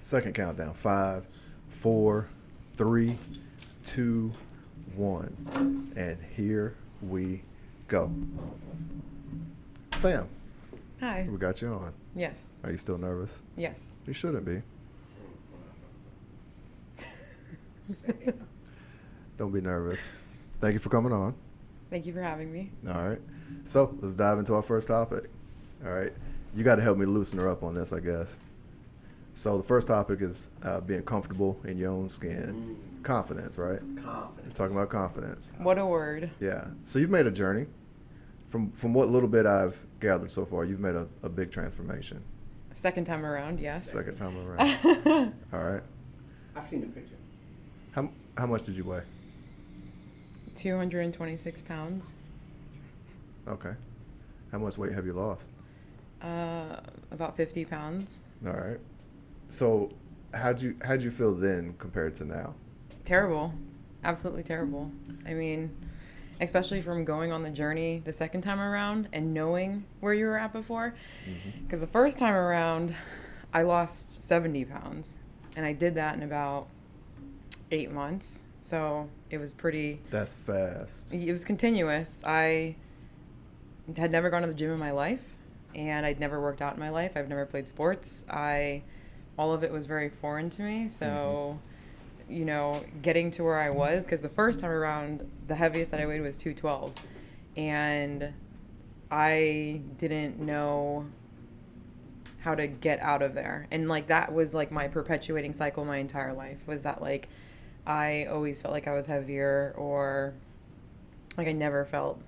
Second countdown. 5, 4, 3, 2, 1. And here we go. Sam, Hi. we got you on. Yes. Are you still nervous? Yes. You shouldn't be. Don't be nervous. Thank you for coming on. Thank you for having me. All right. So let's dive into our first topic. All right. You got to help me loosen her up on this, I guess. So the first topic is being comfortable in your own skin. Confidence, right? Confidence. We're talking about confidence. What a word. Yeah. So you've made a journey. From what little bit I've gathered so far, you've made a big transformation. Second time around, yes. Second time around. All right. I've seen the picture. How much did you weigh? 226 pounds. Okay. How much weight have you lost? About 50 pounds. All right. So how'd you feel then compared to now? Terrible. Absolutely terrible. I mean, especially from going on the journey the second time around and knowing where you were at before. Because the first time around, I lost 70 pounds. And I did that in about 8 months. So it was pretty... That's fast. It was continuous. I had never gone to the gym in my life. And I'd never worked out in my life. I've never played sports. All of it was very foreign to me. So... you know, getting to where I was, because the first time around, the heaviest that I weighed was 212, and I didn't know how to get out of there. And like that was like my perpetuating cycle my entire life, was that like I always felt like I was heavier, or like I never felt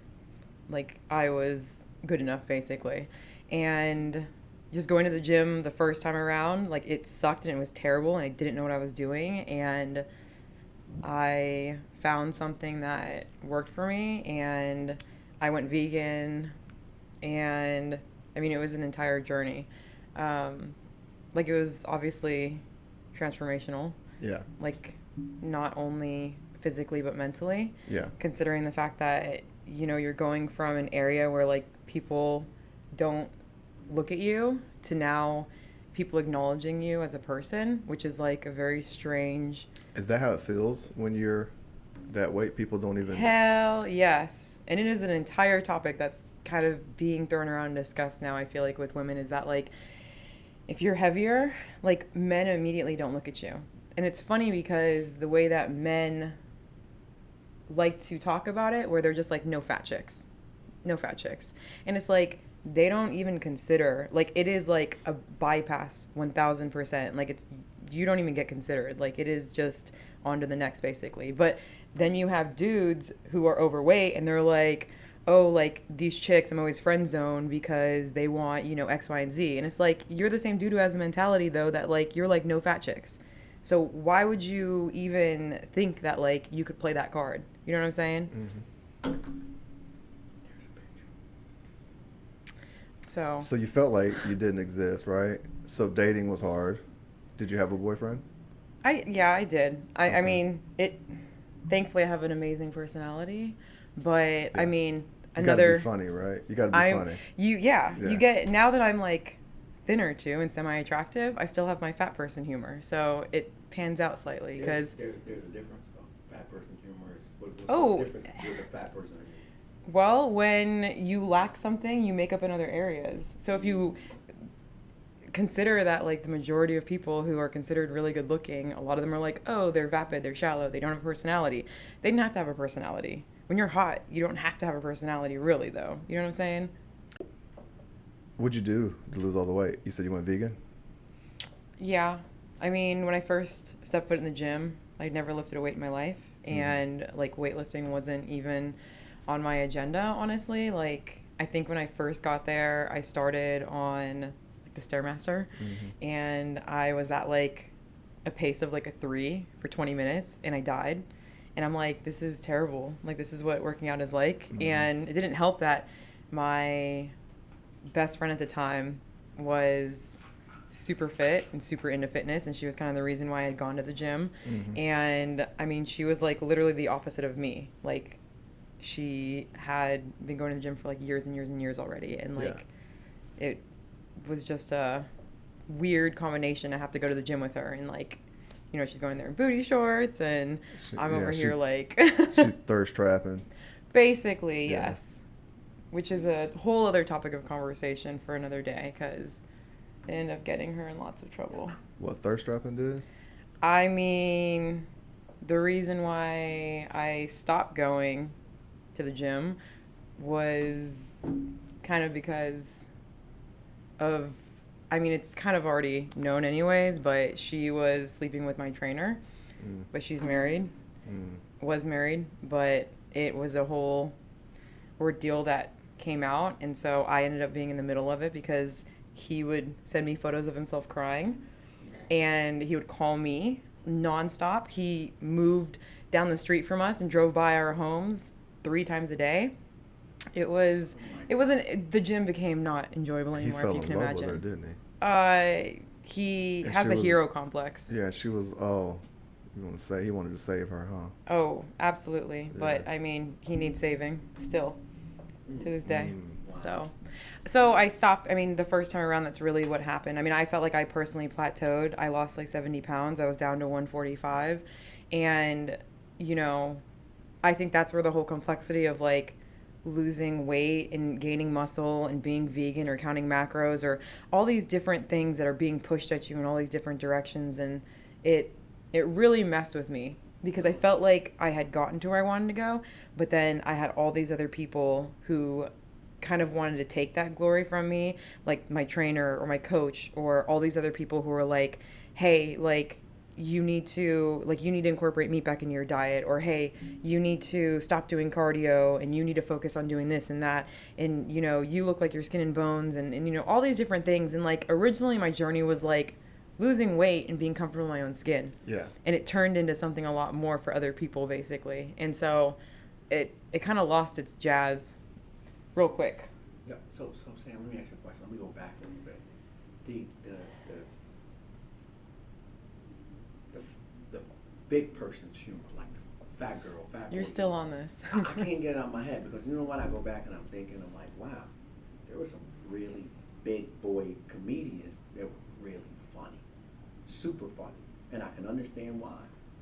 like I was good enough, basically. And just going to the gym the first time around, like it sucked and it was terrible and I didn't know what I was doing, and I found something that worked for me and I went vegan, and I mean it was an entire journey. Like it was obviously transformational. Yeah. Like not only physically but mentally. Yeah. Considering the fact that, you know, you're going from an area where like people don't look at you to now people acknowledging you as a person, which is like a very strange... Is that how it feels when you're that weight? People don't even... Hell yes. And it is an entire topic that's kind of being thrown around and discussed now, I feel like, with women, is that like if you're heavier, like men immediately don't look at you. And it's funny because the way that men like to talk about it, where they're just like, no fat chicks, and it's like they don't even consider, like it is like a bypass 1000%. Like it's, you don't even get considered. Like it is just on to the next, basically. But then you have dudes who are overweight and they're like, oh, like these chicks I'm always friend zone because they want, you know, X, Y, and Z. And it's like, you're the same dude who has the mentality though that like you're like no fat chicks. So why would you even think that like you could play that card? You know what I'm saying? Mm-hmm. So you felt like you didn't exist, right? So dating was hard. Did you have a boyfriend? Yeah, I did. Okay. I mean, thankfully I have an amazing personality, but Yeah. I mean, You gotta be funny, right? You gotta be funny. You get, now that I'm like thinner too and semi-attractive, I still have my fat person humor, so it pans out slightly because there's a difference. Fat person humor is what's the difference with a fat person humor? Well, when you lack something, you make up in other areas. So if you consider that like the majority of people who are considered really good looking, a lot of them are like, oh, they're vapid, they're shallow, they don't have a personality. They didn't have to have a personality. When you're hot, you don't have to have a personality, really, though. You know what I'm saying? What'd you do to lose all the weight? You said you went vegan? Yeah. I mean, when I first stepped foot in the gym, I'd never lifted a weight in my life. And like weightlifting wasn't even on my agenda, honestly. Like I think when I first got there, I started on like the Stairmaster, and I was at like a pace of like a 3 for 20 minutes and I died. And I'm like, this is terrible. Like this is what working out is like. And it didn't help that my best friend at the time was super fit and super into fitness, and she was kind of the reason why I had gone to the gym. And I mean, she was like literally the opposite of me. Like she had been going to the gym for like years and years and years already, and like it was just a weird combination to have to go to the gym with her and like, you know, she's going there in booty shorts and I'm over here like she's thirst trapping. Basically, Yeah. yes. Which is a whole other topic of conversation for another day because they end up getting her in lots of trouble. What thirst trapping did? I mean, the reason why I stopped going to the gym was kind of because of, I mean, it's kind of already known anyways, but she was sleeping with my trainer, but she's married, was married, but it was a whole ordeal that came out, and so I ended up being in the middle of it because he would send me photos of himself crying, and he would call me nonstop. He moved down the street from us and drove by our homes 3 times a day. It wasn't, the gym became not enjoyable He anymore, fell if you in can love imagine. with her, didn't he? He And has she a was- hero complex. Yeah, she was. Oh, you want to say he wanted to save her, huh? Oh, absolutely. But Yeah. I mean, he needs saving still to this day. Wow. So I stopped. I mean, the first time around, that's really what happened. I mean, I felt like I personally plateaued. I lost like 70 pounds. I was down to 145. And, you know, I think that's where the whole complexity of like losing weight and gaining muscle and being vegan or counting macros or all these different things that are being pushed at you in all these different directions. And it really messed with me because I felt like I had gotten to where I wanted to go, but then I had all these other people who kind of wanted to take that glory from me, like my trainer or my coach or all these other people who were like, hey, like you need to incorporate meat back into your diet, or hey, you need to stop doing cardio and you need to focus on doing this and that, and you know, you look like your skin and bones, and you know, all these different things. And like originally my journey was like losing weight and being comfortable in my own skin. Yeah. And it turned into something a lot more for other people, basically. And so it kind of lost its jazz real quick. Yeah. So Sam, let me ask you a question. Let me go back a little bit. The big person's humor, like the fat girl, fat boy You're still humor. on this. I can't get it out of my head because you know what? I go back and I'm thinking, I'm like, wow, there were some really big boy comedians that were really funny, super funny, and I can understand why.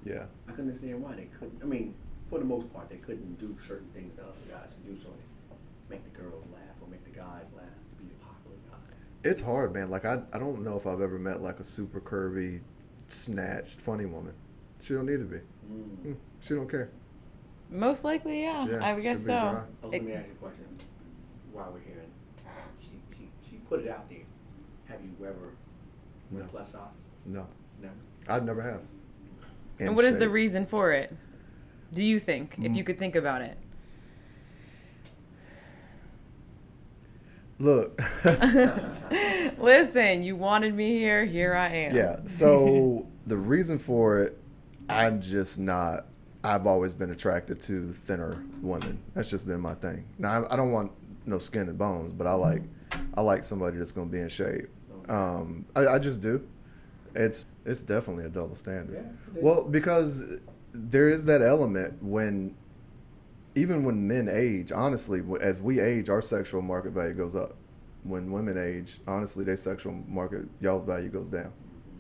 Yeah. I can understand why they couldn't. I mean, for the most part, they couldn't do certain things that other guys can do, so they make the girls laugh or make the guys laugh to be the popular guy. It's hard, man. Like I don't know if I've ever met like a super curvy, snatched, funny woman. She don't need to be. She don't care. Most likely, yeah. Yeah, I would guess should be so. dry. Oh, let me ask you a question while we're here. She put it out there. Have you ever went No. plus size? No, Never. I never have. And what is the shape. reason for it? Do you think, if you could think about it? Look. Listen, you wanted me here. Here I am. Yeah. So the reason for it, I'm just not. I've always been attracted to thinner women. That's just been my thing. Now I don't want no skin and bones, but I like somebody that's gonna be in shape. I just do. It's definitely a double standard. Yeah, it is. Well, because there is that element when, even when men age, honestly, as we age, our sexual market value goes up. When women age, honestly, their sexual market y'all's value goes down.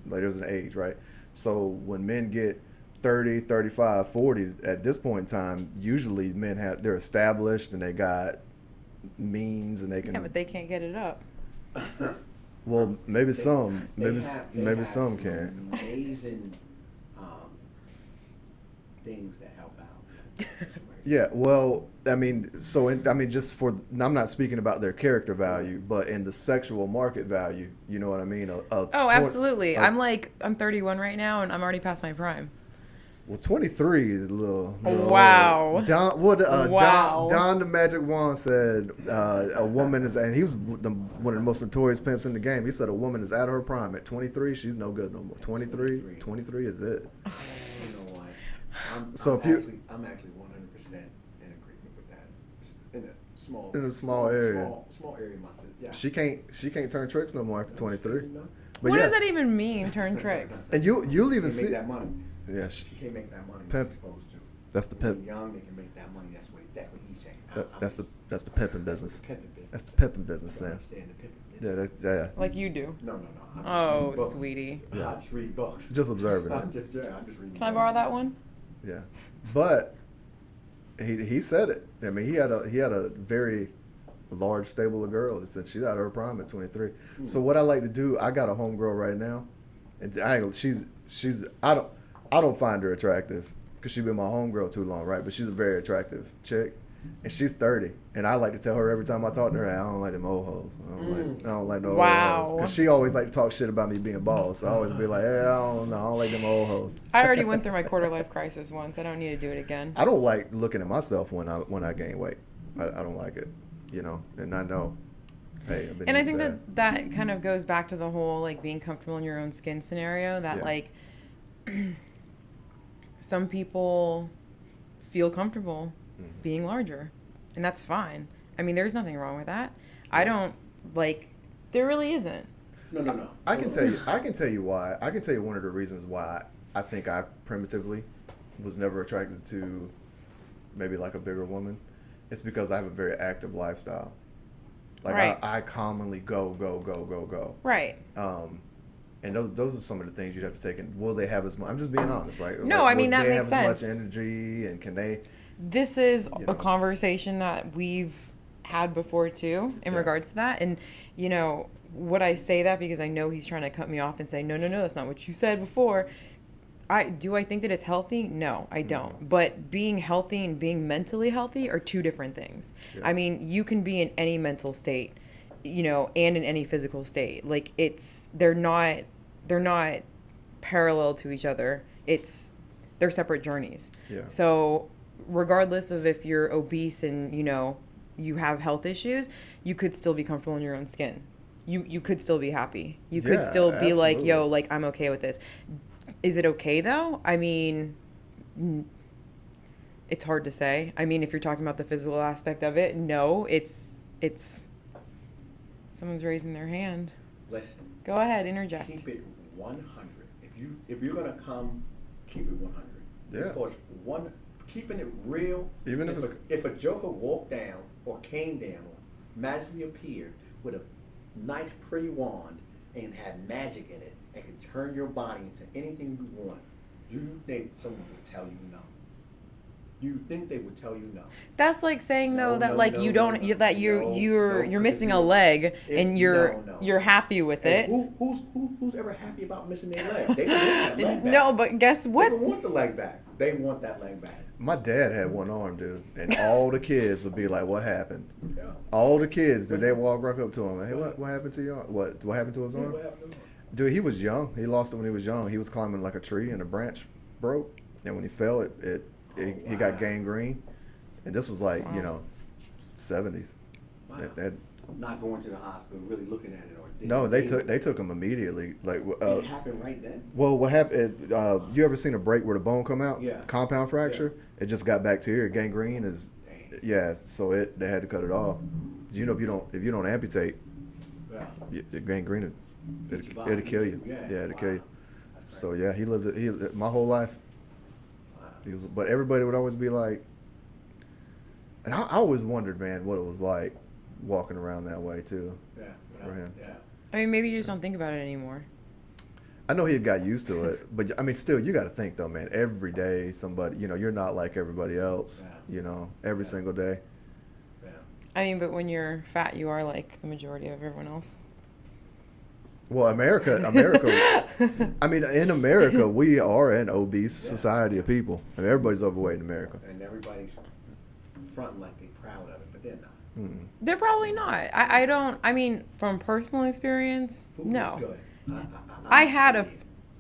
Like there's an age, right? So when men get 30, 35, 40, at this point in time, usually they're established and they got means and they can. Yeah, but they can't get it up. Well, maybe some, They maybe have some can. amazing things that help out. Yeah, well, I mean, just for, I'm not speaking about their character value, but in the sexual market value, you know what I mean? Oh, absolutely. I'm 31 right now, and I'm already past my prime. Well, 23 is a little Wow. Wow. Don the Magic Wand said a woman is, and he was one of the most notorious pimps in the game. He said a woman is at her prime at 23. She's no good no more. 23 is it. You know what? I'm actually 100% in agreement with that. In a small area. Small area myself. Yeah. She can't turn tricks no more after 23. No. But What yeah, does that even mean, turn tricks? and you'll even They see. make that money. Yeah, She can't make that money. Pimp. She's supposed to. That's the When pimp. they're young, they can make that money. That's what he's saying. That's the pimping That's business. the pimping business. That's the pimping business, I don't Sam. understand the pimping Yeah, that's, yeah. Like you do. No. I'm just Oh, reading books. sweetie. Yeah. I just read books. Just observing I'm it. just reading. Can I borrow that one? Yeah, but he said it. I mean, he had a very large stable of girls. He said she's out of her prime at 23. So what I like to do, I got a homegirl right now, and I don't find her attractive because she's been my homegirl too long, right? But she's a very attractive chick, and she's 30. And I like to tell her every time I talk to her, I don't like them old hoes. I don't like no Wow. old hoes. Because she always like to talk shit about me being bald. So I always be like, I don't know, I don't like them old hoes. I already went through my quarter life crisis once. I don't need to do it again. I don't like looking at myself when I gain weight. I don't like it, you know. And I know, hey, I've been And I eating think bad. that kind of goes back to the whole like being comfortable in your own skin scenario. That Yeah. like some people feel comfortable being larger, and that's fine. I mean, there's nothing wrong with that. I don't like. There really isn't. No. I can tell you why. I can tell you one of the reasons why I think I primitively was never attracted to maybe like a bigger woman. It's because I have a very active lifestyle. Like Right. I commonly go. Right. And those are some of the things you'd have to take in. Will they have as much? I'm just being honest, right? No, Like, I mean, will that they makes have as sense. much energy, and can they? This is You a know. conversation that we've had before too in Yeah. regards to that. And you know, would I say that because I know he's trying to cut me off and say, no, that's not what you said before. I think that it's healthy? No, I don't. But being healthy and being mentally healthy are two different things. Yeah. I mean, you can be in any mental state, you know, and in any physical state. Like they're not parallel to each other. They're separate journeys. Yeah. So regardless of if you're obese and, you know, you have health issues, you could still be comfortable in your own skin. You could still be happy. You could Yeah, still be like, yo, absolutely. like, I'm okay with this. Is it okay though? I mean, it's hard to say. I mean, if you're talking about the physical aspect of it, no, it's someone's raising their hand. Listen. Go ahead, interject. Keep it 100. If you're gonna come, keep it 100. Yeah. Because keeping it real. Even if it's if a joker walked down or came down or magically appeared with a nice pretty wand and had magic in it and could turn your body into anything you want, do you think someone would tell you no? You think they would tell you no? That's like saying though No, that no, like no, you don't no, that no, you're no, you're 'cause missing if a you- leg if- and no. you're happy with Hey, it. who's ever happy about missing their leg? They don't want that leg back. No, but guess They what? don't want the leg back. They want that leg back. My dad had one arm, dude, and all the kids would be like, "What happened?" Yeah. All the kids, dude, they walk right up to him, like, "Hey, what happened to your arm? What happened to his arm?" What happened to him? Dude, he was young. He lost it when he was young. He was climbing like a tree, and a branch broke, and when he fell, he got wow. gangrene, and this was like Wow. you know, 70s. Wow. That- Not going to the hospital, really looking at it, or no, they took him immediately. Like, it happened right then. well, what happened? You ever seen a break where the bone come out? Yeah. Compound fracture. It just got bacteria. Gangrene is, Dang. yeah. So they had to cut it off. You know, if you don't amputate, Yeah. the gangrene, Eat your it'll body. kill you. Yeah. It'll Wow. kill you. That's So right. yeah, he lived my whole life. Wow. But everybody would always be like, and I always wondered, man, what it was like walking around that way too. Yeah. For him. Yeah. I mean, maybe you just don't think about it anymore. I know he had got used to it, but I mean, still, you got to think though, man. Every day, somebody, you know, you're not like everybody else. Yeah. You know, every Yeah. single day. Yeah. I mean, but when you're fat, you are like the majority of everyone else. Well, America. I mean, in America, we are an obese Yeah. society of people. I mean, everybody's overweight in America. And everybody's fronting like they're proud of it, but they're not. Mm. They're probably not. I don't. I mean, from personal experience, Food no. is good.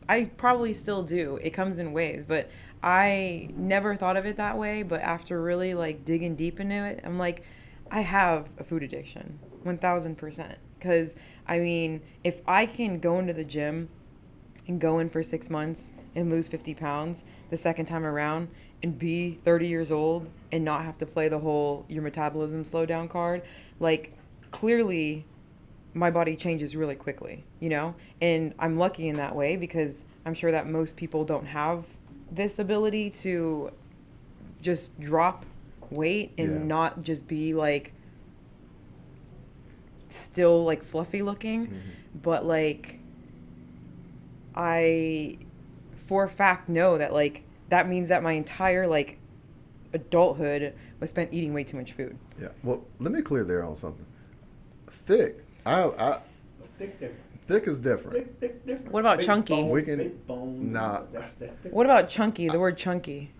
I probably still do. It comes in waves, but I never thought of it that way. But after really like digging deep into it, I'm like, I have a food addiction, 1000%. Because I mean, if I can go into the gym and go in for 6 months and lose 50 pounds the second time around and be 30 years old and not have to play the whole your metabolism slow down card, like clearly my body changes really quickly, you know? And I'm lucky in that way because I'm sure that most people don't have this ability to just drop weight and Yeah. not just be like still like fluffy looking, but like I for a fact know that like that means that my entire like adulthood was spent eating way too much food. Yeah. Well, let me clear there on something. Thick. Thick different. Thick is different. Thick different. What about Big chunky? bone, We can- big bone. Nah. That's thick. What about chunky? The word chunky.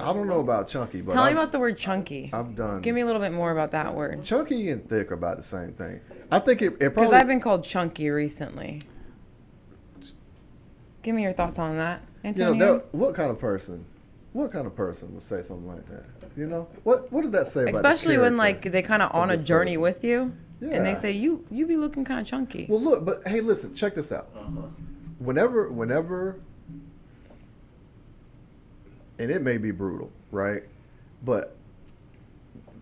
I don't know about chunky, but Tell me I've, about the word chunky. I've done. Give me a little bit more about that word. Chunky and thick are about the same thing. I think it Because probably. I've been called chunky recently. Give me your thoughts on that, You Antonio. know, what kind of person would say something like that? You know, what does that say about? Especially the when character like they kind of of on a this journey person? with you, and they Yeah. say you be looking kind of chunky. Well, look, but hey, listen, check this out. Whenever, and it may be brutal, right? But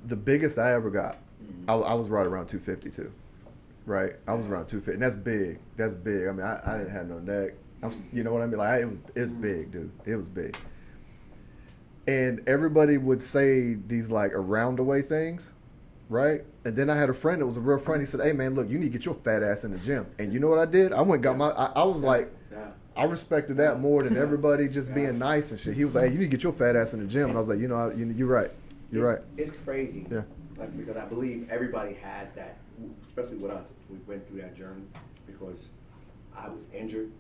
the biggest I ever got, I was right around 252, right? I was around 250, and that's big. That's big. I mean, I didn't have no neck. You know what I mean? Like it's big, dude. It was big. And everybody would say these like around the way things, right? And then I had a friend that was a real friend. He said, "Hey man, look, you need to get your fat ass in the gym." And you know what I did? I went and got my. I was like, Yeah. I respected that more than everybody just being nice and shit. He was like, "Hey, you need to get your fat ass in the gym." And I was like, "You know, you're right. You're right." It's crazy. Yeah. Like, because I believe everybody has that, especially with us. We went through that journey because I was injured,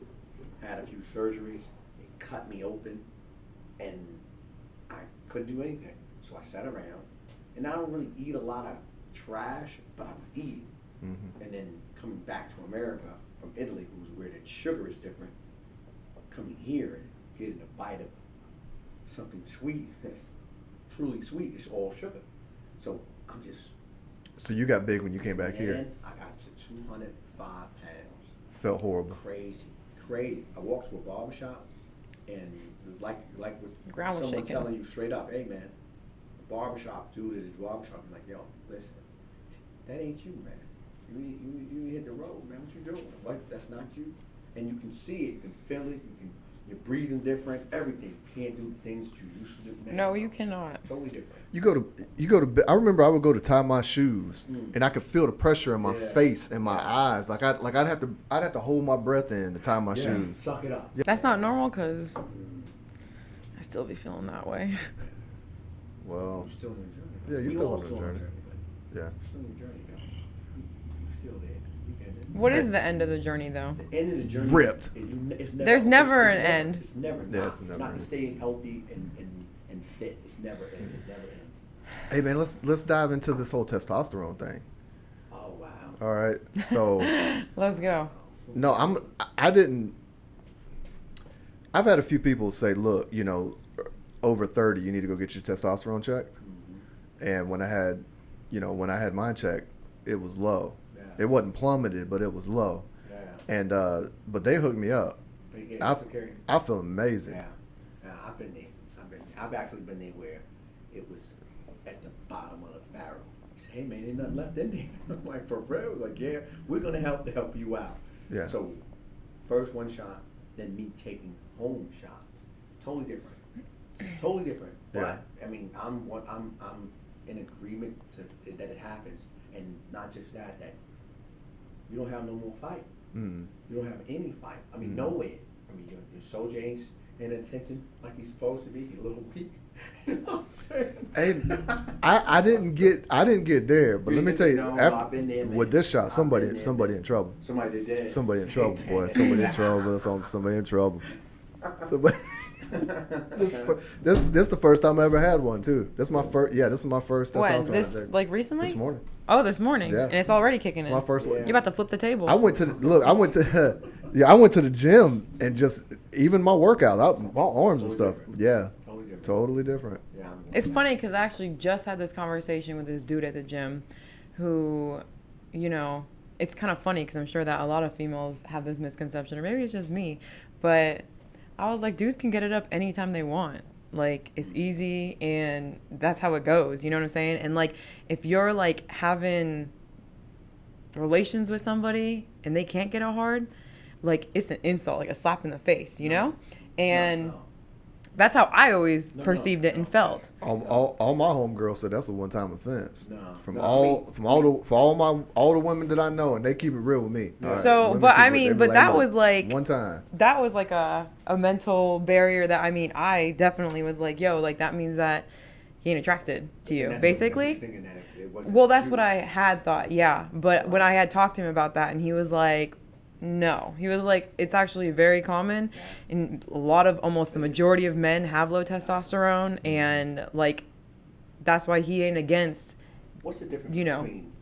had a few surgeries, they cut me open, and I couldn't do anything. So I sat around, and I don't really eat a lot of trash, but I was eating. Mm-hmm. And then coming back to America from Italy, where the sugar is different, coming here and getting a bite of something sweet that's truly sweet, it's all sugar. So I'm just, So you got big when you came back here. man, I got to 205 pounds. Felt horrible. Crazy. I walked to a barbershop and like with Ground was someone shaking. telling you straight up, "Hey man, the barbershop dude is a barbershop." I'm like, "Yo, listen, that ain't you, man. You hit the road, man. What you doing? What? That's not you." And you can see it, you can feel it, you're breathing different, everything. You can't do the things that you used to do, man. No, you cannot. Totally different. You go to. I remember I would go to tie my shoes, Mm. and I could feel the pressure in my Yeah. face and my eyes. Like I'd have to hold my breath in to tie my shoes. Suck it up. That's not normal because I still be feeling that way. Well, You're still in the journey. Yeah, you're We still all on the journey. buddy. yeah. You're still in the journey, though. You're still there. You get it. What is the end of the journey though? The end of the journey. Ripped. It's There's never it's an never- end. It's never. Yeah, not. it's never Not end. to stay healthy and fit. It's never end. It never ends. Hey man, let's dive into this whole testosterone thing. Oh wow. All right. So Let's go. no, I didn't. I've had a few people say, look, you know, over 30, you need to go get your testosterone checked. Mm-hmm. And when I had mine checked, it was low. Yeah. It wasn't plummeted, but it was low. Yeah. And but they hooked me up. But yeah, I it's okay. I feel amazing. Yeah. Yeah, I've been there. I've actually been there where it was at the bottom of the barrel. He said, "Hey man, ain't nothing left in there." I'm like, for real? I was like, "Yeah, we're gonna help you out." Yeah. So first one shot, then me taking home shots. Totally different. Totally different. Yeah. But I mean, I'm in agreement that it happens, and not just that you don't have no more fight. Mm. You don't have any fight. I mean, nowhere. I mean, your soldier ain't in attention like he's supposed to be. He's a little weak. You know what I'm saying? And I didn't get there, but let me tell you, No, after I've been there, man. with this shot, I've somebody been there, somebody man. in trouble. Somebody did that. Somebody in trouble, boy. Somebody in trouble. Somebody in trouble. Somebody. This the first time I ever had one too. This is my first. Yeah, this is my first When? testosterone. This injection. like recently? This morning. Oh, this morning. Yeah. And it's already kicking in. My first one. Yeah. You're about to flip the table. I went to I went to the gym and just even my workout, my arms and Totally stuff. different. Yeah, Totally different. totally different. Yeah, It's funny because I actually just had this conversation with this dude at the gym who, you know, it's kind of funny because I'm sure that a lot of females have this misconception, or maybe it's just me, but I was like, dudes can get it up anytime they want. Like, it's easy and that's how it goes. You know what I'm saying? And like, if you're like having relations with somebody and they can't get it hard, like it's an insult, like a slap in the face, you know? And No. That's how I always No, perceived it and no. felt. All my homegirls said that's a one-time offense. No, From no, all the women that I know, and they keep it real with me. All right, So, women but keep I it- mean, they be but that "Look, was like one time. that was like a mental barrier that I mean, I definitely was like, yo, like that means that he ain't attracted to you, And that's basically. what you're thinking, that it wasn't Well, that's you. what I had thought, yeah. But when I had talked to him about that, and he was like, no. He was like, it's actually very common. And a lot of, almost the majority of men have low testosterone. And, like, that's why he ain't against. What's the difference you know. between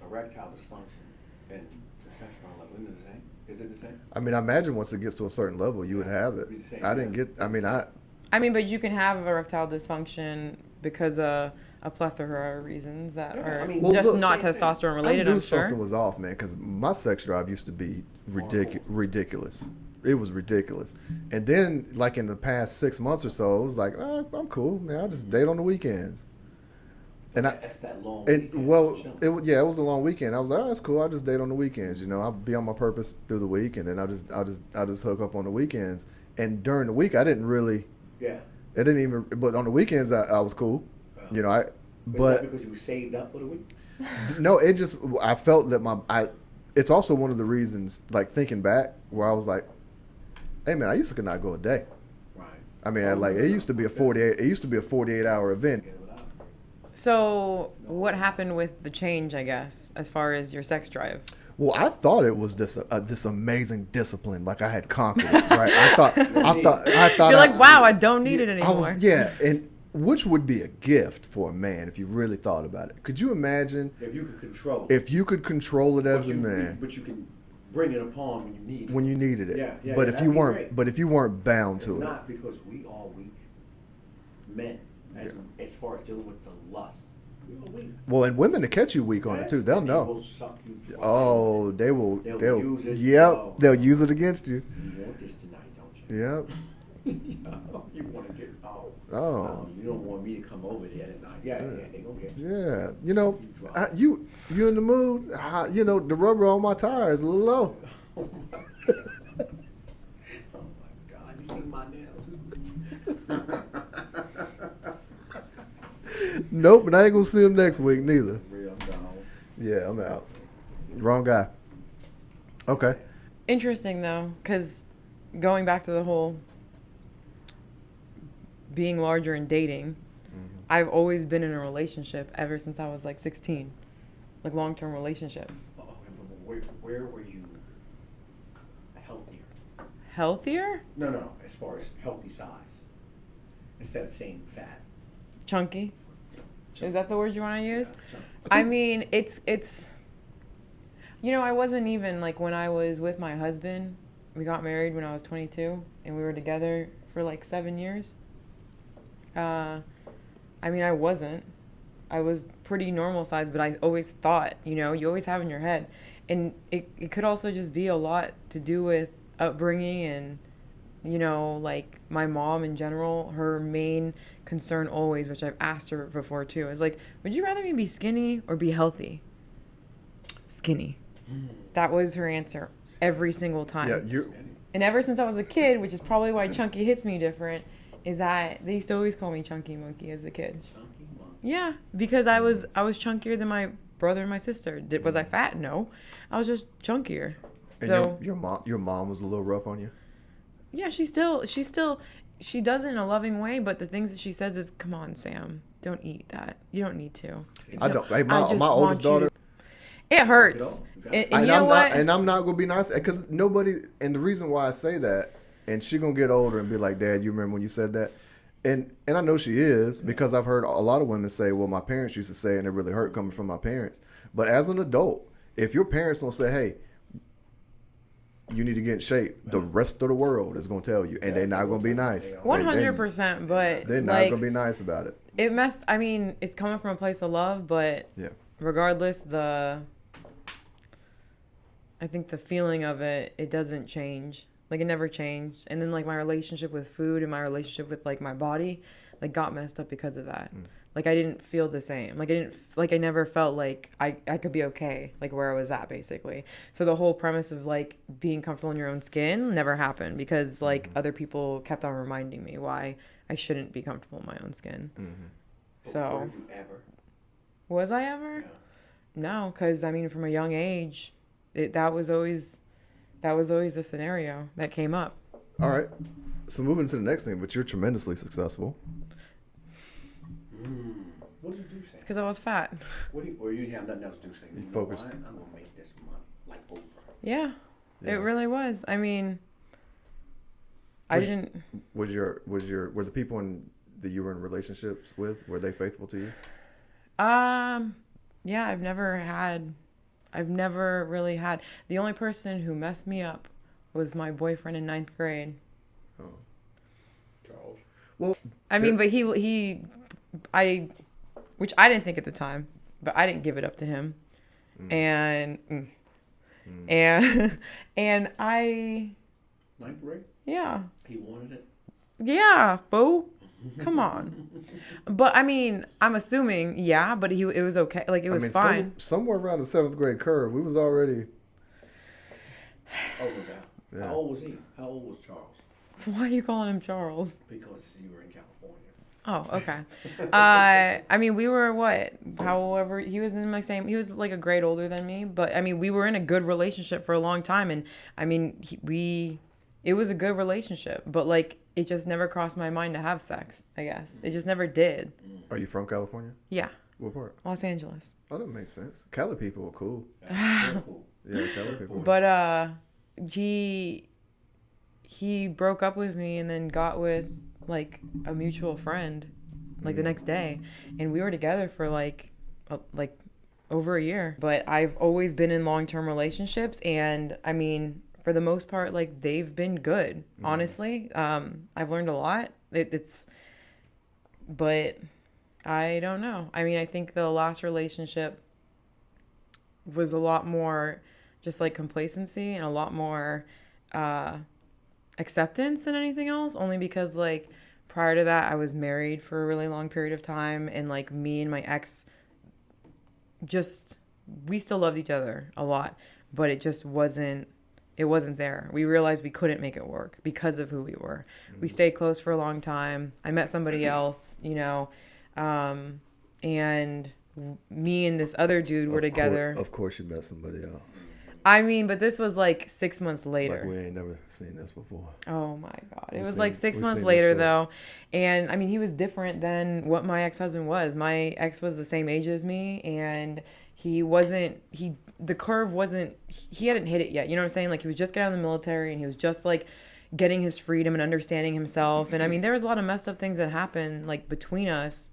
erectile dysfunction and testosterone level? Isn't it the same? Is it the same? I mean, I imagine once it gets to a certain level, you would have it. Be the same, I didn't yeah. get. I mean, I mean, but you can have erectile dysfunction because of a plethora of reasons that Yeah, are I mean, Well, just look, not same thing. testosterone I related, knew I'm sure. something was off, man, because my sex drive used to be ridiculous. It was ridiculous. And then, like in the past 6 months or so, it was like, oh, I'm cool, man. I just date on the weekends. And That's that long and weekend, well, chilling. it was a long weekend. I was like, oh, that's cool. I just date on the weekends. You know, I'll be on my purpose through the week, and then I just hook up on the weekends. And during the week, I didn't really. Yeah. It didn't even. But on the weekends, I was cool. You know, But is that because you saved up for the week? no, it just I felt that it's also one of the reasons, like thinking back, where I was like, hey man, I used to could not go a day. Right. I mean, it used to be a 48-hour event. Get it without. So, what happened with the change, I guess, as far as your sex drive? Well, I thought it was this amazing discipline, like I had conquered it, right? I thought You're like, wow, I don't need it anymore. and which would be a gift for a man if you really thought about it. Could you imagine If you could control it. if you could control it as But a man But you can bring it upon when you need it. when you needed it? Yeah, but yeah, if you that'd be weren't, great. but if you weren't bound to It's it, not because we are weak men as far as dealing with the lust. We are weak. well, and women to catch you weak on it too, they'll And know. They will suck you dry. Oh, they'll They'll use it. Yep, Oh. they'll use it against you. You want this tonight, don't you? Yep. You want to get Oh. you don't want me to come over there tonight. Yeah, they gonna get you. Yeah. You know, you in the mood? You know, the rubber on my tire is a little low. Oh my God! You see my nails? Nope, and I ain't gonna see him next week neither. Real dog. Yeah, I'm out. Wrong guy. Okay. Interesting, though, because going back to the whole being larger and dating, I've always been in a relationship ever since I was like 16, like long-term relationships. Oh, where were you healthier? Healthier? No. As far as healthy size, instead of saying fat. Chunky? Is that the word you want to use? Yeah, I mean, it's you know, I wasn't even like when I was with my husband, we got married when I was 22 and we were together for like 7 years. I mean, I was pretty normal size, but I always thought, you know, you always have in your head, and it could also just be a lot to do with upbringing and, you know, like my mom in general, her main concern always, which I've asked her before too, is like, would you rather me be skinny or be healthy? Skinny. That was her answer every single time. Yeah, you. And ever since I was a kid, which is probably why Chunky hits me different, is that they used to always call me Chunky Monkey as a kid. Chunky monkey. Yeah, because I was chunkier than my brother and my sister. Was I fat? No, I was just chunkier. And So your mom was a little rough on you. yeah, she does it in a loving way, but the things that she says is, "Come on, Sam, don't eat that. You don't need to." I don't. Hey, I just my want oldest you daughter. It hurts. And you know what? And I'm not gonna be nice because nobody. And the reason why I say that, and she gonna get older and be like, "Dad, you remember when you said that?" And I know she is because I've heard a lot of women say, "Well, my parents used to say," and it really hurt coming from my parents. But as an adult, if your parents don't say, "Hey, you need to get in shape," the rest of the world is gonna tell you, and they're not gonna be nice. 100%. But They're not like, gonna be nice about it. it messed. I mean, it's coming from a place of love, but Yeah. regardless, I think the feeling of it doesn't change. Like, it never changed. And then, like, my relationship with food and my relationship with, like, my body, like, got messed up because of that. like I didn't feel the same. Like I never felt like I could be okay, like where I was at basically. So the whole premise of like being comfortable in your own skin never happened because like other people kept on reminding me why I shouldn't be comfortable in my own skin. But So were you ever? was I ever? Yeah. No, because I mean, from a young age, that was always the scenario that came up. All right. So moving to the next thing, but you're tremendously successful. What did you do, Sam? Because I was fat. Or you have nothing else to do, Sam? You know focused. what? I'm gonna make this money like Oprah. Yeah, Yeah. it really was. I mean, I Was- didn't. Were the people that you were in relationships with, were they faithful to you? Yeah, I've never really had. The only person who messed me up was my boyfriend in 9th grade. Oh. Charles. Well, I mean, but which I didn't think at the time, but I didn't give it up to him. And and I, Ninth grade. yeah. He wanted it. Yeah, boo. Come on. But I mean, I'm assuming, yeah, but it was okay. Like it was fine. Somewhere around the 7th grade curve, we was already. Oh, no doubt. Yeah. How old was he? How old was Charles? Why are you calling him Charles? Because you were in California. Oh, okay. I mean, we were what? However, he was in my same. He was like a grade older than me, but I mean, we were in a good relationship for a long time, and I mean, it was a good relationship, but like it just never crossed my mind to have sex. I guess it just never did. Are you from California? Yeah, What part? Los Angeles. Oh, that makes sense. Cali people are cool. That's real cool. Yeah, Cali people. But he broke up with me and then got with like a mutual friend like the next day, and we were together for like over a year. But I've always been in long-term relationships, and I mean, for the most part, like they've been good. Honestly, I've learned a lot. But I don't know. I mean, I think the last relationship was a lot more just like complacency and a lot more acceptance than anything else, only because like prior to that I was married for a really long period of time, and like me and my ex we still loved each other a lot, but it wasn't there. We realized we couldn't make it work because of who we were. We stayed close for a long time. I met somebody else, and me and this other dude were together. Of course you met somebody else. I mean, but this was like 6 months later. Like we ain't never seen this before. Oh my God. It We've was seen- like 6 we've months seen later this story. though. And I mean, he was different than what my ex-husband was. My ex was the same age as me, and the curve wasn't, he hadn't hit it yet. You know what I'm saying? Like he was just getting out of the military, and he was just like getting his freedom and understanding himself. And I mean, there was a lot of messed up things that happened like between us,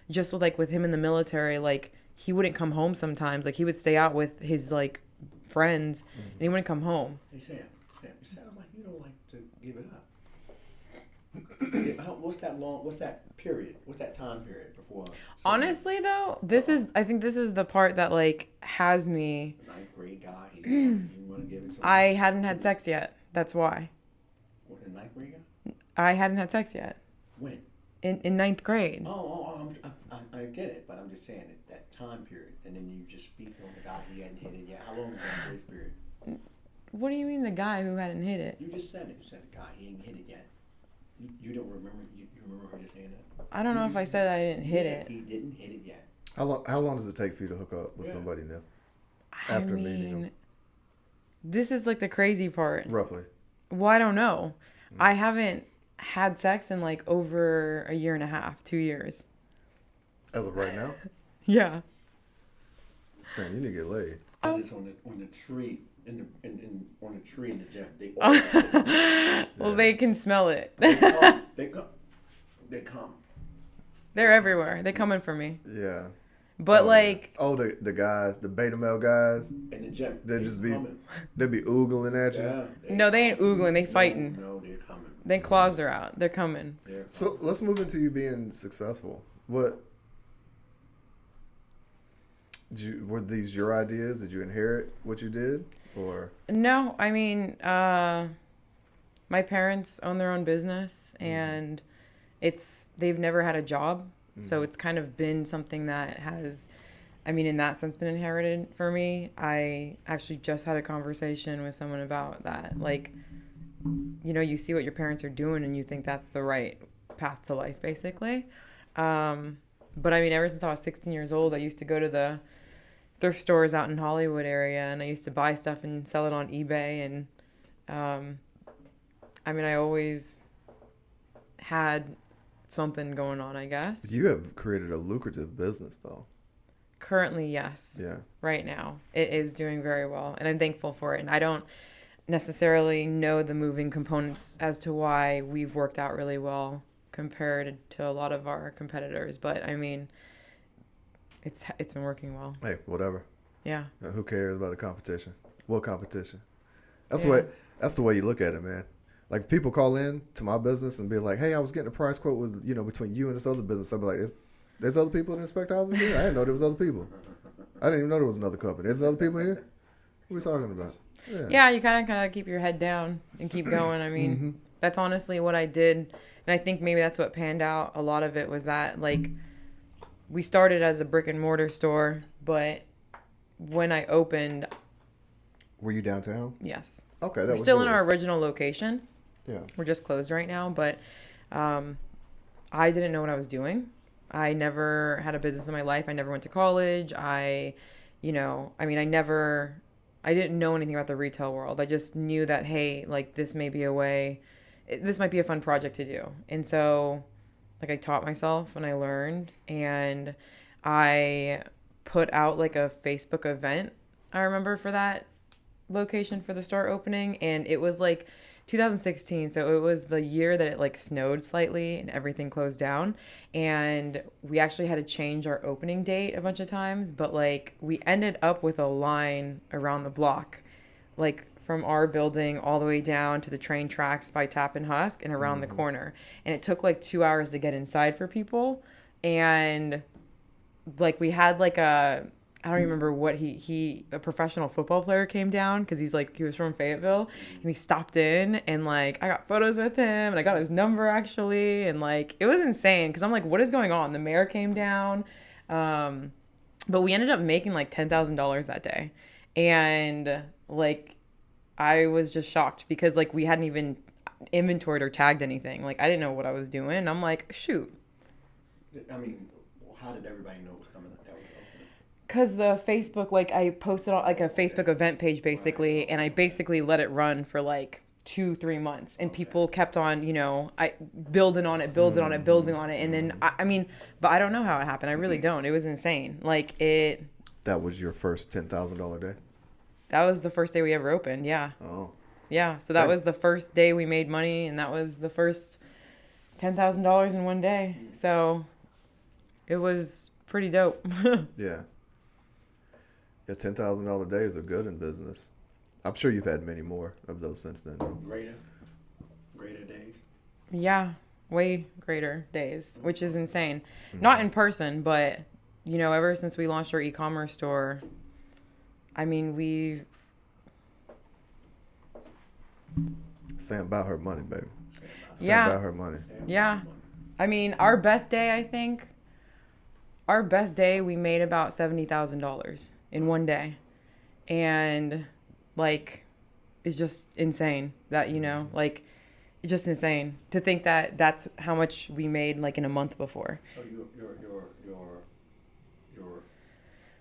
just with him in the military. Like he wouldn't come home sometimes. Like he would stay out with his like friends, and he wouldn't come home. Hey, Sam, you sound like you don't like to give it up. What's that period? What's that time period before? Honestly though, I think this is the part that like has me. The ninth grade guy, he didn't want to give it to him. I hadn't had sex yet. That's why. What, the ninth grade guy? I hadn't had sex yet. When? In 9th grade. I get it, but I'm just saying that time period, and then you just speak on the guy he hadn't hit it yet. How long was that grace period? What do you mean the guy who hadn't hit it? You just said it. You said the guy he ain't hit it yet. You don't remember? You remember her just saying that? I don't know if I said I didn't hit Yeah, it. He didn't hit it yet. How long does it take for you to hook up with somebody now? I After meeting mean, him? this is like the crazy part. Roughly. Well, I don't know. I haven't had sex in like over a year and a half, 2 years. As of right now? Yeah. Sam, you need to get laid. It's on the tree on the tree in the gym. They all Well, they can smell it. they come. They're everywhere. They're coming for me. Yeah. But like, Oh, the guys, the beta male guys, In the gym. they'd just be, coming. they'd be oogling at you. Yeah. no, they ain't oogling. They fighting. No, they're coming. Their claws are out. They're coming. They're coming. So let's move into you being successful. Were these your ideas? Did you inherit what you did, or? No, I mean, my parents own their own business, and they've never had a job. So it's kind of been something that has, I mean, in that sense, been inherited for me. I actually just had a conversation with someone about that. Like, you know, you see what your parents are doing and you think that's the right path to life, basically. But I mean, ever since I was 16 years old, I used to go to the thrift stores out in Hollywood area, and I used to buy stuff and sell it on eBay. And I mean, I always had something going on, I guess. You have created a lucrative business, though. Currently, yes. Yeah. Right now, it is doing very well, and I'm thankful for it. And I don't necessarily know the moving components as to why we've worked out really well compared to a lot of our competitors, but I mean, it's been working well. Hey, whatever. Yeah. Who cares about the competition? What competition? Yeah. That's the way you look at it, man. Like, if people call in to my business and be like, "Hey, I was getting a price quote with, you know, between you and this other business," I'd be like, "There's other people that inspect houses here? I didn't know there was other people. I didn't even know there was another company. There's other people here. What are we talking about?" Yeah, you kind of keep your head down and keep going. I mean, that's honestly what I did. And I think maybe that's what panned out. A lot of it was that, like, we started as a brick and mortar store, but when I opened... Were you downtown? Yes. Okay, We're still in our original location. Yeah. We're just closed right now, but I didn't know what I was doing. I never had a business in my life. I never went to college. I didn't know anything about the retail world. I just knew that, hey, like, this may be a way, this might be a fun project to do. And so, like, I taught myself and I learned, and I put out, like, a Facebook event, I remember, for that location for the store opening. And it was like 2016, so it was the year that it, like, snowed slightly and everything closed down, and we actually had to change our opening date a bunch of times, but, like, we ended up with a line around the block, like, from our building all the way down to the train tracks by Tappan Husk and around the corner, and it took like 2 hours to get inside for people. And, like, we had, like, I don't remember what a professional football player came down because he was from Fayetteville, and he stopped in, and, like, I got photos with him and I got his number actually. And, like, it was insane because I'm like, what is going on? The mayor came down. But we ended up making like $10,000 that day. And, like, I was just shocked because, like, we hadn't even inventoried or tagged anything. Like, I didn't know what I was doing. And I'm like, shoot. I mean, how did everybody know it was coming up? Because the Facebook, like, I posted on, like, a Facebook event page, basically, and I basically let it run for, like, 2-3 months. And people kept on, you know, building on it. And then, I mean, but I don't know how it happened. I really don't. It was insane. Like, That was your first $10,000 day? That was the first day we ever opened, yeah. Oh. Yeah, so that was the first day we made money, and that was the first $10,000 in one day. So it was pretty dope. Yeah. Yeah, $10,000 days are good in business. I'm sure you've had many more of those since then. Though. Greater days. Yeah, way greater days, which is insane. Not in person, but, you know, ever since we launched our e-commerce store, I mean, Sam about her money, baby. Yeah. Sam about her money. Yeah. I mean, our best day, we made about $70,000 in one day. And, like, it's just insane that, you know, like, it's just insane to think that that's how much we made, like, in a month before. So you're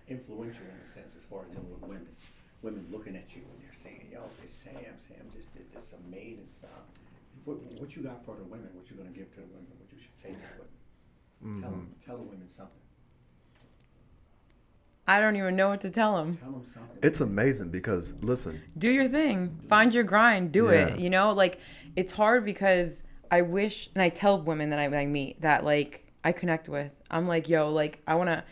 influential in a sense as far as dealing with women looking at you and they're saying, "Yo, it's Sam just did this amazing stuff." What you got for the women? What you gonna give to the women? What you should say to the women? Tell the women something. I don't even know what to tell them. Tell them something. It's amazing because, listen. Do your thing. Find your grind. Do Yeah. it. You know, like, it's hard because I wish, and I tell women that I meet that, like, I connect with. I'm like, yo, like, I want to,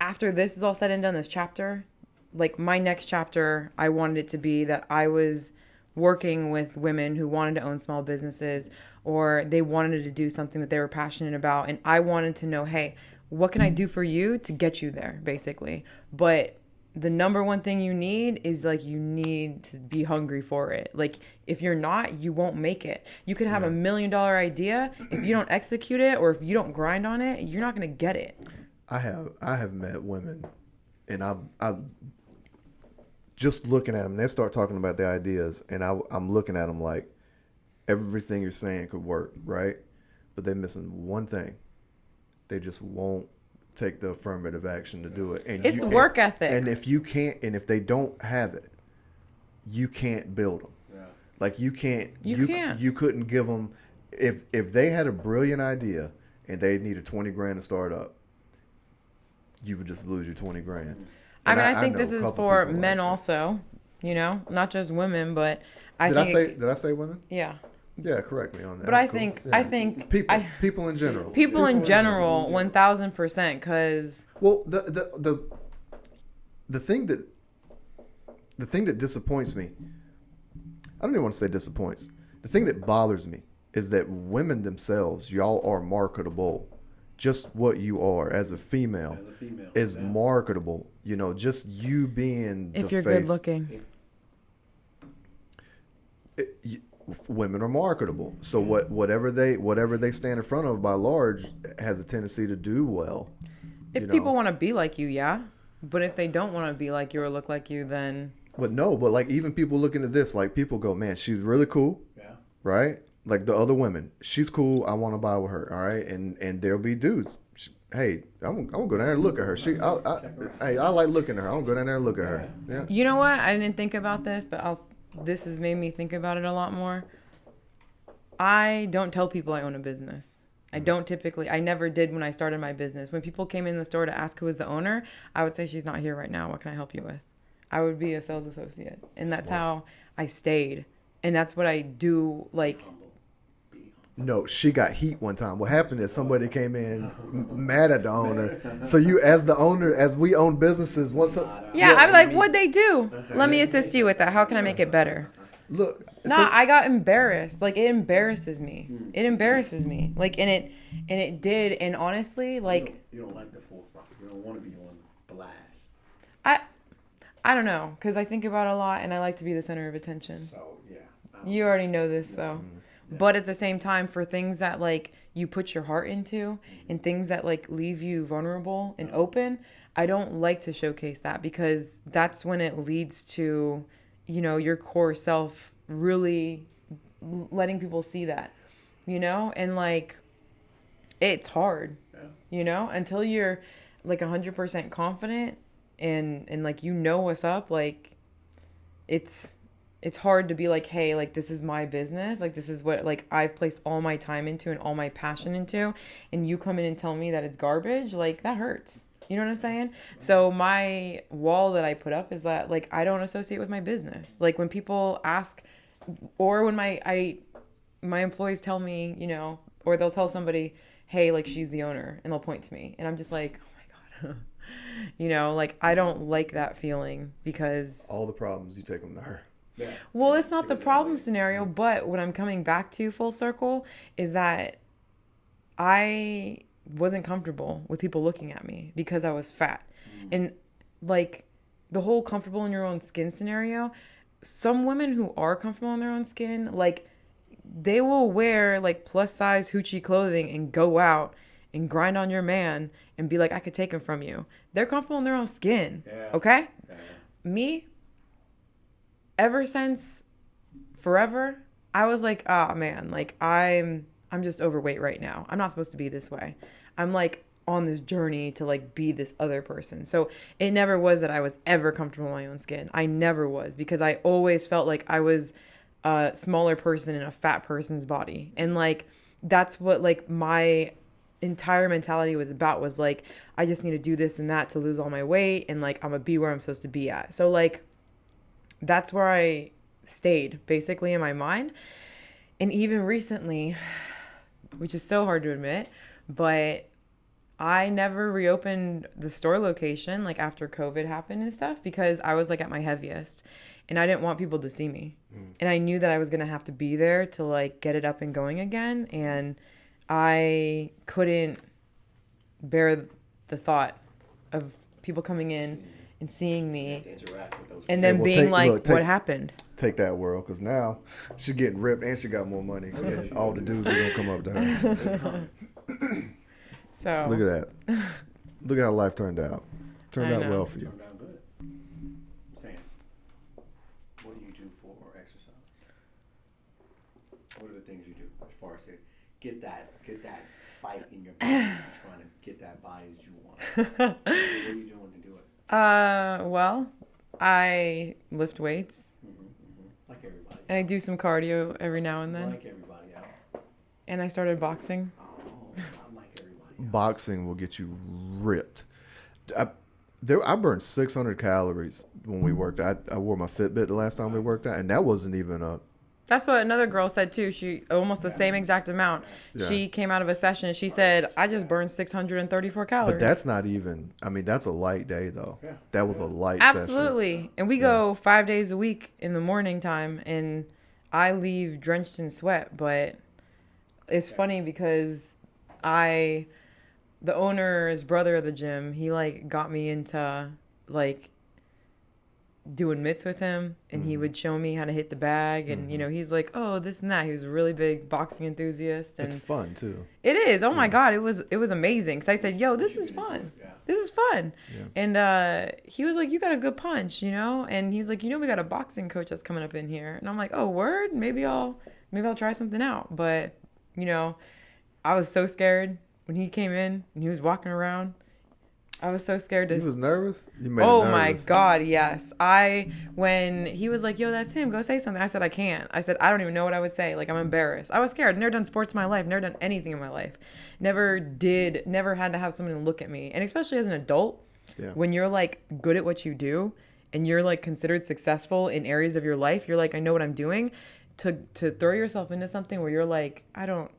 after this is all said and done, this chapter, like, my next chapter, I wanted it to be that I was working with women who wanted to own small businesses, or they wanted to do something that they were passionate about. And I wanted to know, hey, what can I do for you to get you there, basically? But the number one thing you need is like you need to be hungry for it. Like if you're not, you won't make it. You could have $1 million idea. If you don't execute it or if you don't grind on it, you're not gonna get it. I have met women, and I've just looking at them. They start talking about their ideas, and I'm looking at them like everything you're saying could work, right? But they're missing one thing. They just won't take the affirmative action to do it. And It's work ethic. And if you can't, and if they don't have it, you can't build them. Yeah. Like you can't. can't. You couldn't give them if they had a brilliant idea and they needed 20 grand to start up. You would just lose your 20 grand. I And mean, I think know this a is couple for people men like that. also, you know, not just women, but Did I say women? yeah. Yeah, correct me on that. But That's I cool. think Yeah. I think people in general. people in general 1000%, because Well, the thing that disappoints me, I don't even want to say disappoints. The thing that bothers me is that women themselves, y'all are marketable. Just what you are as a female, As a female, is yeah. marketable. You know, just you being if the you're face. good looking. Women are marketable. So whatever they stand in front of by large has a tendency to do well. If you know. people want to be like you, yeah. But if they don't want to be like you or look like you, then But like even people looking at this, like people go, man, she's really cool, Yeah. right? Like the other women, she's cool. I want to buy with her, all right? And there'll be dudes. Hey, I'm gonna go down there and look at her. I like looking at her. I'm gonna go down there and look at her. Yeah. you know what? I didn't think about this, but this has made me think about it a lot more. I don't tell people I own a business. I never did when I started my business. When people came in the store to ask who was the owner, I would say, she's not here right now. What can I help you with? I would be a sales associate. And that's how I stayed. And that's what I do. Like, Humble. Be humble. No, she got heat one time. What happened is somebody came in mad at the owner. So you, as the owner, as we own businesses, yeah, I'm like, what'd they do? Let me assist you with that. How can I make it better? look. Nah, I got embarrassed. Like, it embarrasses me. It embarrasses me. Like, and it did. And honestly, like, you don't like the forefront. You don't want to be on blast. I don't know, because I think about it a lot, and I like to be the center of attention. So yeah. You already know this, though. Yeah. But at the same time, for things that, like, you put your heart into and things that, like, leave you vulnerable and open, I don't like to showcase that, because that's when it leads to, you know, your core self really letting people see that, you know? And, like, it's hard, Yeah. you know? Until you're, like, 100% confident and like, you know what's up, like, it's hard to be like, hey, like, this is my business. Like, this is what, like, I've placed all my time into and all my passion into, and you come in and tell me that it's garbage. Like, that hurts. You know what I'm saying? So my wall that I put up is that, like, I don't associate with my business. Like, when people ask, or when my employees tell me, you know, or they'll tell somebody, hey, like, she's the owner, and they'll point to me, and I'm just like, oh my God. You know, like, I don't like that feeling, because All the problems, you take them to her. Yeah. well, it's not the It was problem like- scenario, but what I'm coming back to full circle is that I wasn't comfortable with people looking at me because I was fat. And, like, the whole comfortable in your own skin scenario, some women who are comfortable in their own skin, like, they will wear, like, plus size hoochie clothing and go out and grind on your man and be like, I could take him from you. They're comfortable in their own skin. Yeah. Okay? Yeah. Me, ever since forever, I was like, oh man, like, I'm just overweight right now. I'm not supposed to be this way. I'm, like, on this journey to, like, be this other person. So it never was that I was ever comfortable in my own skin. I never was, because I always felt like I was a smaller person in a fat person's body. And, like, that's what, like, my entire mentality was about, was like, I just need to do this and that to lose all my weight, and, like, I'm gonna be where I'm supposed to be at. So, like, that's where I stayed basically in my mind. And even recently, which is so hard to admit, but I never reopened the store location, like, after COVID happened and stuff, because I was, like, at my heaviest and I didn't want people to see me. And I knew that I was going to have to be there to, like, get it up and going again. And I couldn't bear the thought of people coming in and seeing You have me to interact with those. and then well, being take- like, look, take- what happened? Take that world, because now she's getting ripped and she got more money. And all the dudes are gonna come up to her. So Look at that. Look at how life turned out. Turned I out know. well for you. Turned out good. Sam, what do you do for exercise? What are the things you do as far as to get that fight in your body? You're trying to get that body as you want. What are you doing to do it? Well, I lift weights Like everybody. and I do some cardio every now and then. Like everybody else. And I started boxing. Oh, I'm like everybody else. Boxing will get you ripped. I burned 600 calories when we worked out. I wore my Fitbit the last time we worked out, and that wasn't even a. That's what another girl said too. She almost the same exact amount. Yeah. She came out of a session and she said, I just burned 634 calories. But that's not even. I mean, that's a light day though. Yeah. That was a light session. Absolutely. And we go 5 days a week in the morning time, and I leave drenched in sweat. But it's funny because the owner's brother of the gym, he like got me into like doing mitts with him, and he would show me how to hit the bag, and you know, he's like, oh, this and that. He was a really big boxing enthusiast, and It's fun too. it is. Oh my God, it was amazing. Because I said, yo, this is fun. Yeah. This is fun. Yeah. And he was like, you got a good punch, you know? And he's like, you know, we got a boxing coach that's coming up in here. And I'm like, oh, word? Maybe I'll try something out. But, you know, I was so scared when he came in and he was walking around. I was so scared to. You was nervous. You made Oh it my nervous. God, yes. When he was like, yo, that's him, go say something. I said, I can't. I said, I don't even know what I would say. Like, I'm embarrassed. I was scared. Never done sports in my life. Never done anything in my life. Never had to have someone look at me. And especially as an adult, Yeah. when you're like good at what you do and you're like considered successful in areas of your life, you're like, I know what I'm doing. To throw yourself into something where you're like, I don't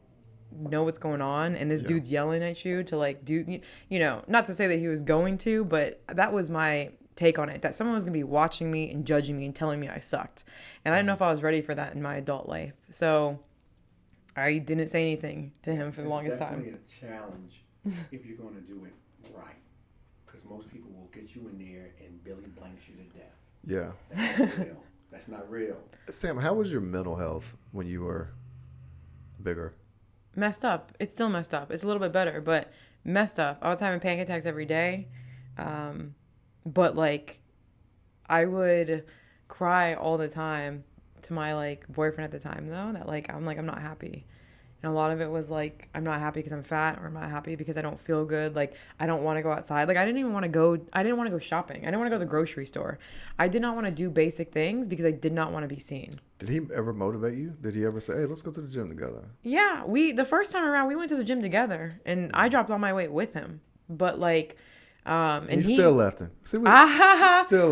know what's going on, and this dude's yelling at you to like do, you know, not to say that he was going to, but that was my take on it, that someone was going to be watching me and judging me and telling me I sucked. And I didn't know if I was ready for that in my adult life. So I didn't say anything to him for the longest It's time. definitely a challenge if you're going to do it right. Because most people will get you in there and Billy blanks you to death. Yeah. That's not real. That's not real. Sam, how was your mental health when you were bigger? Messed up. It's still messed up. It's a little bit better, but messed up. I was having panic attacks every day. But like I would cry all the time to my like boyfriend at the time though, that like I'm not happy. And a lot of it was like, I'm not happy because I'm fat, or I'm not happy because I don't feel good. Like, I don't want to go outside. Like, I didn't want to go shopping. I didn't want to go to the grocery store. I did not want to do basic things because I did not want to be seen. Did he ever motivate you? Did he ever say, hey, let's go to the gym together? Yeah, the first time around, we went to the gym together, and I dropped all my weight with him. But like, and he still left him. See, still